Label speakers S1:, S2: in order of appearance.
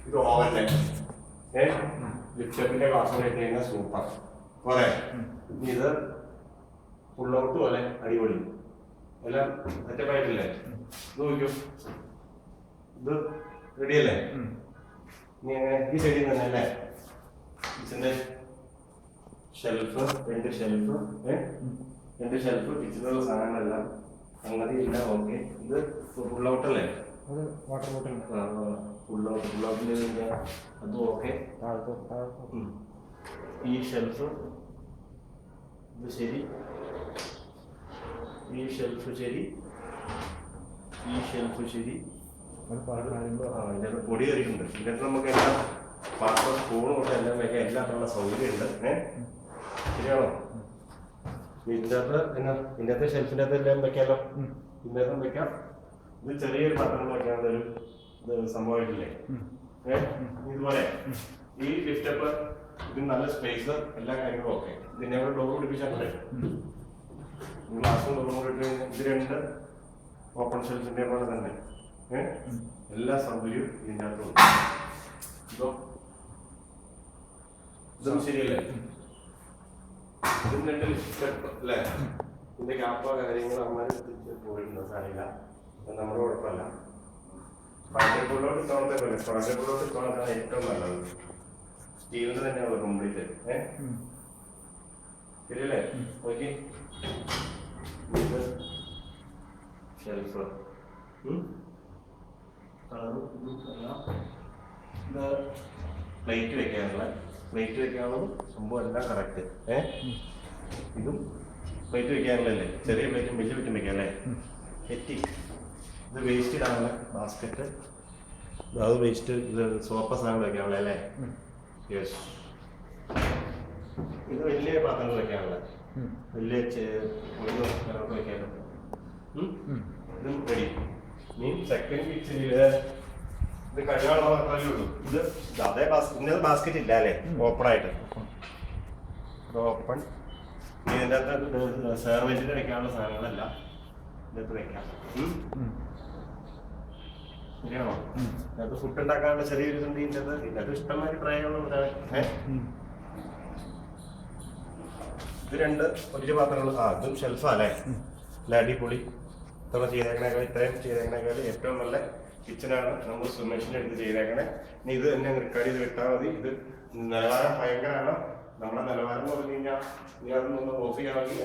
S1: ഇത് ഓവല്ലേ ലിപ്റ്റപ്പിന്റെ ക്ലാസ് ഇട്ട് കഴിഞ്ഞാൽ സൂപ്പർ പോരെ. ഇത് ഫുൾ ഔട്ട് പോലെ അടിപൊളി എല്ലാം സെറ്റപ്പായിട്ടില്ലേ? ഇത് നോക്കൂ, ഇത് റെഡിയല്ലേ? ഇനി എങ്ങനെ ഈ സൈഡിൽ തന്നെ അല്ലേ കിച്ചന്റെ ഷെൽഫ്, രണ്ട് ഷെൽഫ് കിച്ചണിലുള്ള സാധനങ്ങളെല്ലാം സംഗതി ഇല്ല. ഓക്കെ, ഇത് ഫുൾ ഔട്ട് അല്ലേ?
S2: വാട്ടർ ബോട്ടിൽ
S1: ഫുൾ ഔട്ടിൽ അതും ഓക്കെ. ഈ ഷെൽഫ് ഇത് ശരി, ഈ ഷെൽഫ് ശരി, ഈ ഷെൽഫ് ശരി. ഇതിനകത്ത് പൊടി കയറിയിട്ടുണ്ട്. ഇതിനകത്ത് നമുക്ക് എല്ലാം പാത്രം സ്പൂൺ കൊണ്ട് എല്ലാം വയ്ക്കാം, എല്ലാത്തിനുള്ള സൗകര്യമുണ്ട്. ശരിയാണോ? ഇതിനകത്ത് ഷെൽഫിൻ്റെ അകത്ത് എല്ലാം വെക്കാമല്ലോ, ഇതിനകത്തും വെക്കാം. ഇത് ചെറിയൊരു പാത്രം വെക്കാനുള്ള ഒരു സംഭവമായിട്ടില്ലേ? ഇതുപോലെ ഈ ലിഫ്റ്റപ്പ്, ഇതിന് നല്ല സ്പേസ്, എല്ലാ കാര്യങ്ങളും ഓക്കെ. ഇതിനെ കൂടെ ഡോർ പിടിപ്പിച്ചാൽ ഗ്ലാസും ഡോറും കൂടെ ഇട്ട് ഇത് രണ്ട് ഓപ്പൺ ഷെൽഫിന്റെ പോലെ തന്നെ എല്ലാ സൗകര്യവും ഇതിൻ്റെ അകത്തുണ്ട്. ഇതും ശരിയല്ലേ? ഇതിന് രണ്ട് ലിഫ്റ്റപ്പ് അല്ലേ? ഇതിന്റെ ക്യാപ്പോ കാര്യങ്ങളോ അമ്മ പോയിട്ടുണ്ട്, സാരില്ല, നമ്മുടെ കുഴപ്പമില്ല. പാറ്റപ്പുള്ളോട്ട് ഇത്തോളത്തെ പോലെ പാറ്റപ്പുള്ളോട്ട് ഇത്തോളത്താണ് ഏറ്റവും നല്ലത്. സ്റ്റീലിന് തന്നെയാണ് കംപ്ലീറ്റ്. ശരിയല്ലേ? ഓക്കെ, ഇത് ഷെൽഫ് കളറും എല്ലാം. ഇത് പ്ലേറ്റ് വെക്കാനുള്ളത് സംഭവം എല്ലാം കറക്റ്റ്. ഇതും പ്ലേറ്റ് വെക്കാനുള്ളതല്ലേ? ചെറിയ പ്ലേറ്റും വലിയ പ്ലേറ്റും വെക്കാം അല്ലേ? എറ്റി ഇത് വേസ്റ്റ് ഇടാനുള്ള ബാസ്ക്കറ്റ്, അത് വേസ്റ്റ്. ഇത് സോപ്പ സാധനം വെക്കാനുള്ള അല്ലേ? യെസ്. ഇത് വലിയ പാത്രങ്ങൾ വെക്കാനുള്ള, വലിയ വെക്കാനോ. ഇതും റെഡി. ഇനി സെക്കൻഡ് കിച്ചണിൽ ഇത് കഴിയാനുള്ള മാത്രമേ ഉള്ളൂ. ഇത് അതേ ഇന്നത് ബാസ്ക്കറ്റ് ഇല്ല അല്ലേ? ഓപ്പൺ ആയിട്ട് ഇത് ഓപ്പൺ. ഇതിൻ്റെ അകത്ത് സെർവൻറ്റിന് വെക്കാനുള്ള സാധനങ്ങളല്ല ഇതിനകത്ത് വെക്കാം. ശരിയാണോ? ഇതിനകത്ത് ഫുഡ് ഉണ്ടാക്കാനുള്ള ചെറിയൊരു ഇതുണ്ട്. ഇതിനകത്ത് ഇഷ്ടംമാതിരി ട്രൈകളുള്ളതാണ്. ഇത് രണ്ട് വലിയ പാത്രങ്ങൾ. ഇതും ഷെൽഫാല്ലേ? അല്ല അടിപൊളി. ഇത്രയും ചെയ്തേക്കണേക്കാൾ ഏറ്റവും നല്ല കിച്ചനാണ് നമ്മൾ സുമേഷിൻ്റെ അടുത്ത് ചെയ്തേക്കണേ. ഇനി ഇത് തന്നെ റെക്കോർഡ് ചെയ്ത് വിട്ടാൽ മതി. ഇത് നിലവാരം ഭയങ്കരമാണ്. നമ്മുടെ നിലവാരം എന്ന് പറഞ്ഞു കഴിഞ്ഞാൽ ഇയാൾ ഓഫ് ചെയ്യണമെങ്കിൽ